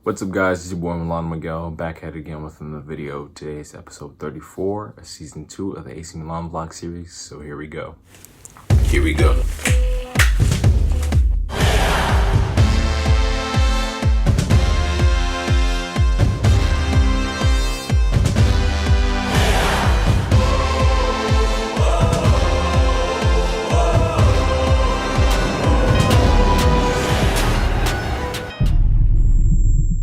What's up guys, it's your boy Milano Miguel, back at it again with another video. Today's episode 34 of season 2 of the AC Milan vlog series, so here we go.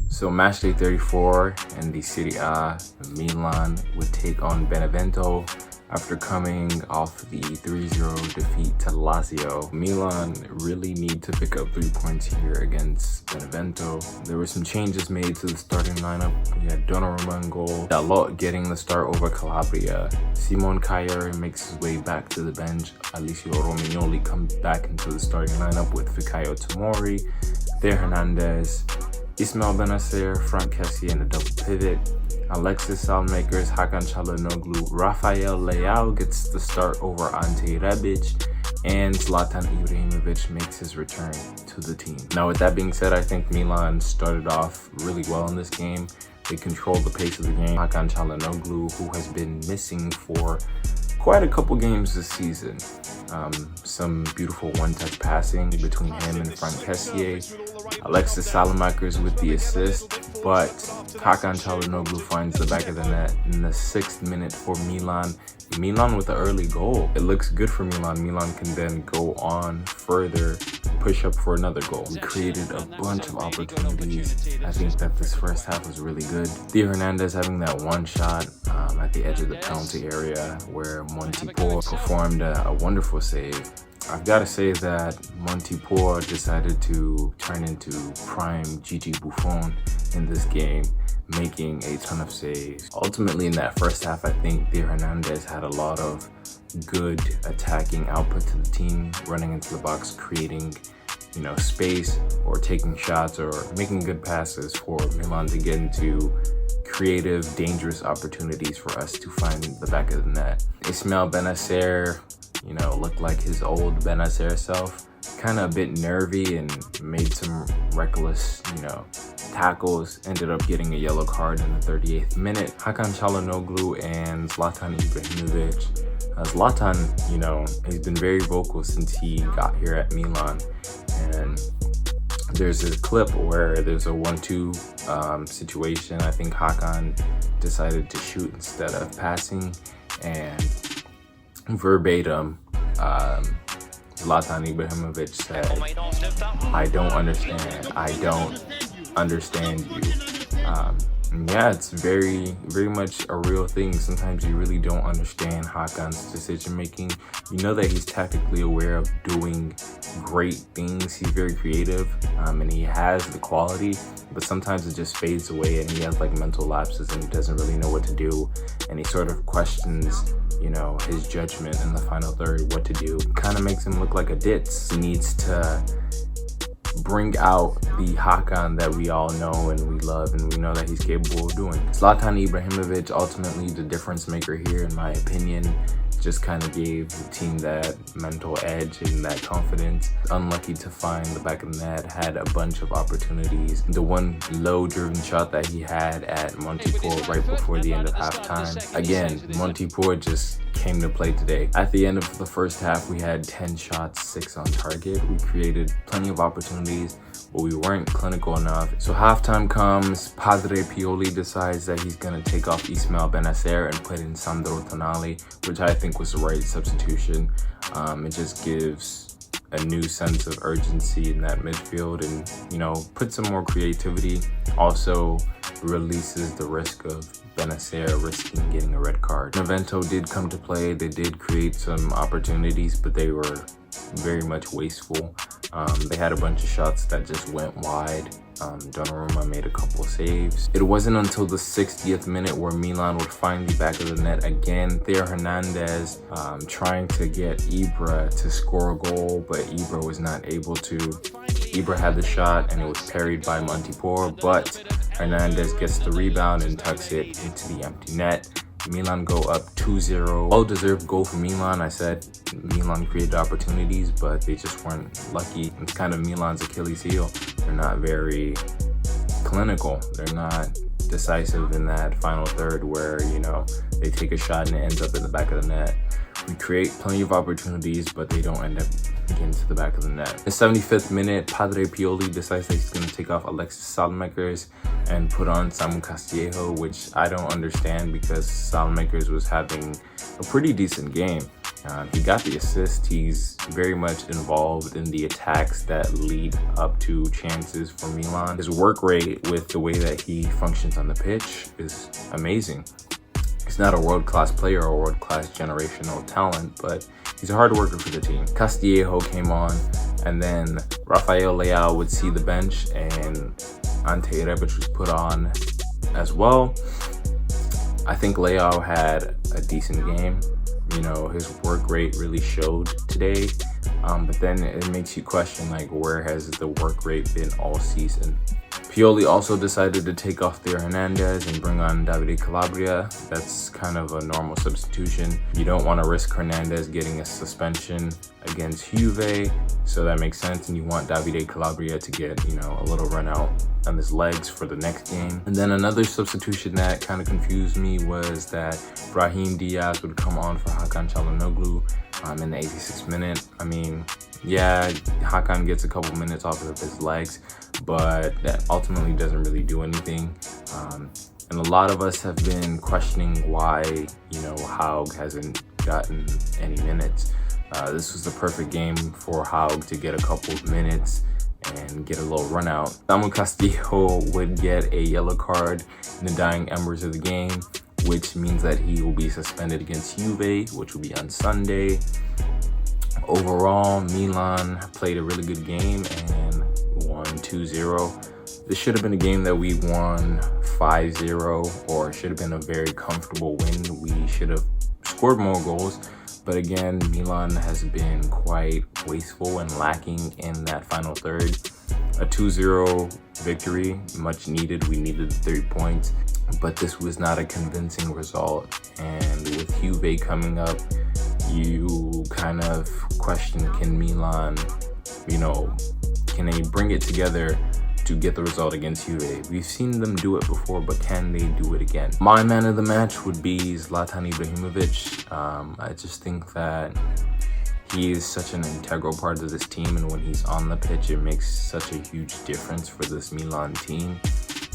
So match day 34 in the Serie A, Milan would take on Benevento after coming off the 3-0 defeat to Lazio. Milan really need to pick up 3 points here against Benevento. There were some changes made to the starting lineup. We had Donnarumma in goal, Dalot getting the start over Calabria. Simon Kjaer makes his way back to the bench. Alessio Romagnoli comes back into the starting lineup with Fikayo Tomori, Theo Hernandez, Ismail Benacer, Frank Kessie in a double pivot. Alexis Salmakers, Hakan Çalhanoğlu, Rafael Leao gets the start over Ante Rebic, and Zlatan Ibrahimovic makes his return to the team. Now with that being said, I think Milan started off really well in this game. They controlled the pace of the game. Hakan Çalhanoğlu, who has been missing for quite a couple games this season. Some beautiful one-touch passing between him and Frank Kessie. Alexis Salmakers with the assist, but Hakan Çalhanoğlu finds the back of the net in the 6th minute for Milan. Milan with an early goal. It looks good for Milan. Milan can then go on further, push up for another goal. We created a bunch of opportunities. I think that this first half was really good. Theo Hernandez having that one shot at the edge of the penalty area where Montipo performed a wonderful save. I've got to say that Montipo decided to turn into prime Gigi Buffon in this game, making a ton of saves. Ultimately, in that first half, I think Theo Hernandez had a lot of good attacking output to the team, running into the box, creating, space, or taking shots or making good passes for Milan to get into creative, dangerous opportunities for us to find the back of the net. Ismail Benacer, looked like his old Benacer self. Kind of a bit nervy and made some reckless, tackles. Ended up getting a yellow card in the 38th minute. Hakan Çalhanoğlu and Zlatan Ibrahimovic. Zlatan, he's been very vocal since he got here at Milan. And there's a clip where there's a 1-2 situation. I think Hakan decided to shoot instead of passing, and verbatim, Zlatan Ibrahimovic said, "I don't understand you." Yeah, it's very much a real thing. Sometimes you really don't understand Hakan's decision making. You know that he's tactically aware of doing great things. He's very creative, and he has the quality, but sometimes it just fades away and he has like mental lapses and he doesn't really know what to do, and he sort of questions his judgment in the final third, what to do. Kind of makes him look like a ditz. He needs to bring out the Hakan that we all know and we love and we know that he's capable of doing. Zlatan Ibrahimovic, ultimately the difference maker here in my opinion. Just kind of gave the team that mental edge and that confidence. Unlucky to find the back of the net, had a bunch of opportunities. The one low-driven shot that he had at Montipo right before the end of halftime. Again, Montipo just came to play today. At the end of the first half, we had 10 shots, 6 on target. We created plenty of opportunities, but we weren't clinical enough. So halftime comes, Padre Pioli decides that he's gonna take off Ismail Benacer and put in Sandro Tonali, which I think was the right substitution. It just gives a new sense of urgency in that midfield and, put some more creativity. Also releases the risk of Benacer risking getting a red card. Benevento did come to play. They did create some opportunities, but they were very much wasteful. They had a bunch of shots that just went wide. Donnarumma made a couple of saves. It wasn't until the 60th minute where Milan would find the back of the net again. Theo Hernandez trying to get Ibra to score a goal, but Ibra was not able to. Ibra had the shot and it was parried by Montipo, but Hernandez gets the rebound and tucks it into the empty net. Milan go up 2-0. Well-deserved goal for Milan. I said Milan created opportunities, but they just weren't lucky. It's kind of Milan's Achilles heel. They're not very clinical. They're not decisive in that final third where, you know, they take a shot and it ends up in the back of the net. We create plenty of opportunities, but they don't end up getting to the back of the net. In the 75th minute, Padre Pioli decides that he's going to take off Alexis Salmakers and put on Samu Castillejo, which I don't understand because Salmakers was having a pretty decent game. He got the assist. He's very much involved in the attacks that lead up to chances for Milan. His work rate with the way that he functions on the pitch is amazing. He's not a world-class player or world-class generational talent, but he's a hard worker for the team. Castillejo came on, and then Rafael Leao would see the bench, and Ante Rebic was put on as well. I think Leao had a decent game. You know, his work rate really showed today, but then it makes you question, like, where has the work rate been all season? Pioli also decided to take off Theo Hernandez and bring on Davide Calabria. That's kind of a normal substitution. You don't want to risk Hernandez getting a suspension against Juve, so that makes sense. And you want Davide Calabria to get, you know, a little run out on his legs for the next game. And then another substitution that kind of confused me was that Brahim Diaz would come on for Hakan Çalhanoğlu in the 86th minute. I mean, yeah, Hakan gets a couple minutes off of his legs, but that ultimately doesn't really do anything. And a lot of us have been questioning why, you know, Haug hasn't gotten any minutes. This was the perfect game for Haug to get a couple of minutes and get a little run out. Samu Castillo would get a yellow card in the dying embers of the game, which means that he will be suspended against Juve, which will be on Sunday. Overall, Milan played a really good game and won 2-0. This should have been a game that we won 5-0, or should have been a very comfortable win. We should have scored more goals. But again, Milan has been quite wasteful and lacking in that final third. A 2-0 victory, much needed. We needed 3 points, but this was not a convincing result. And with Juve coming up, you kind of question, can Milan, you know, can they bring it together to get the result against Juve? We've seen them do it before, but can they do it again? My man of the match would be Zlatan Ibrahimovic. I just think that he is such an integral part of this team, and when he's on the pitch, it makes such a huge difference for this Milan team,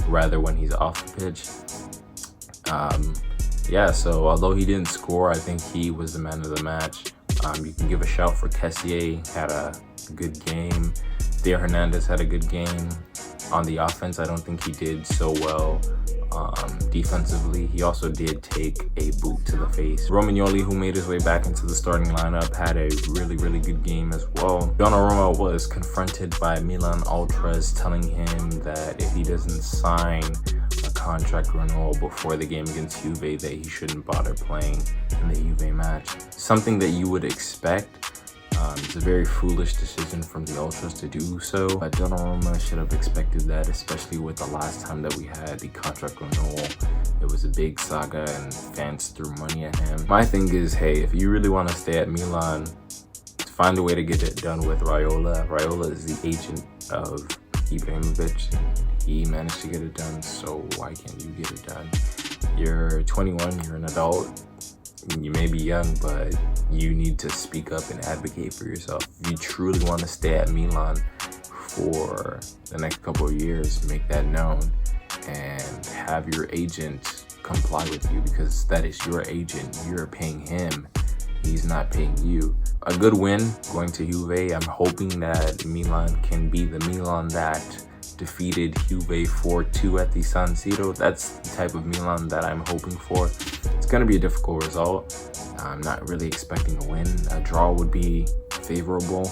rather when he's off the pitch. Yeah, so although he didn't score, I think he was the man of the match. You can give a shout for Kessié, had a good game. Theo Hernandez had a good game. On the offense, I don't think he did so well defensively. He also did take a boot to the face. Romagnoli, who made his way back into the starting lineup, had a really, really good game as well. Donnarumma was confronted by Milan Ultras telling him that if he doesn't sign a contract renewal before the game against Juve, that he shouldn't bother playing in the Juve match. Something that you would expect. It's a very foolish decision from the Ultras to do so, but Donnarumma should have expected that, especially with the last time that we had the contract renewal. It was a big saga and fans threw money at him. My thing is, hey, if you really want to stay at Milan, find a way to get it done with Raiola. Raiola is the agent of Ibrahimovic, and he managed to get it done, so why can't you get it done? You're 21, you're an adult. You may be young, but you need to speak up and advocate for yourself. If you truly want to stay at Milan for the next couple of years, make that known and have your agent comply with you, because that is your agent. You're paying him. He's not paying you. A good win going to Juve. I'm hoping that Milan can be the Milan that defeated Juve 4-2 at the San Siro. That's the type of Milan that I'm hoping for. It's going to be a difficult result. I'm not really expecting a win. A draw would be favorable,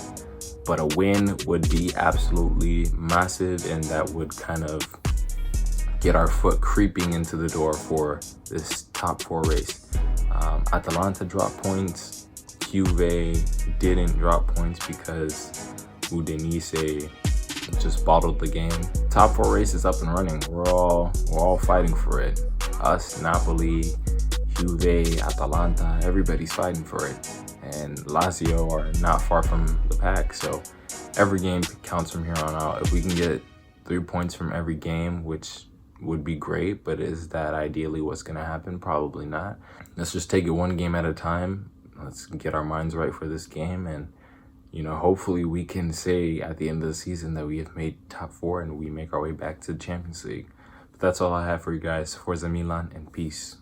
but a win would be absolutely massive, and that would kind of get our foot creeping into the door for this top 4 race. Atalanta dropped points. Juve didn't drop points because Udinese just bottled the game. Top 4 race is up and running. We're all fighting for it. Us, Napoli, Juve, Atalanta, everybody's fighting for it. And Lazio are not far from the pack, so every game counts from here on out. If we can get 3 points from every game, which would be great, but is that ideally what's going to happen? Probably not. Let's just take it one game at a time. Let's get our minds right for this game, and hopefully we can say at the end of the season that we have made top 4 and we make our way back to the Champions League. But that's all I have for you guys. Forza Milan and peace.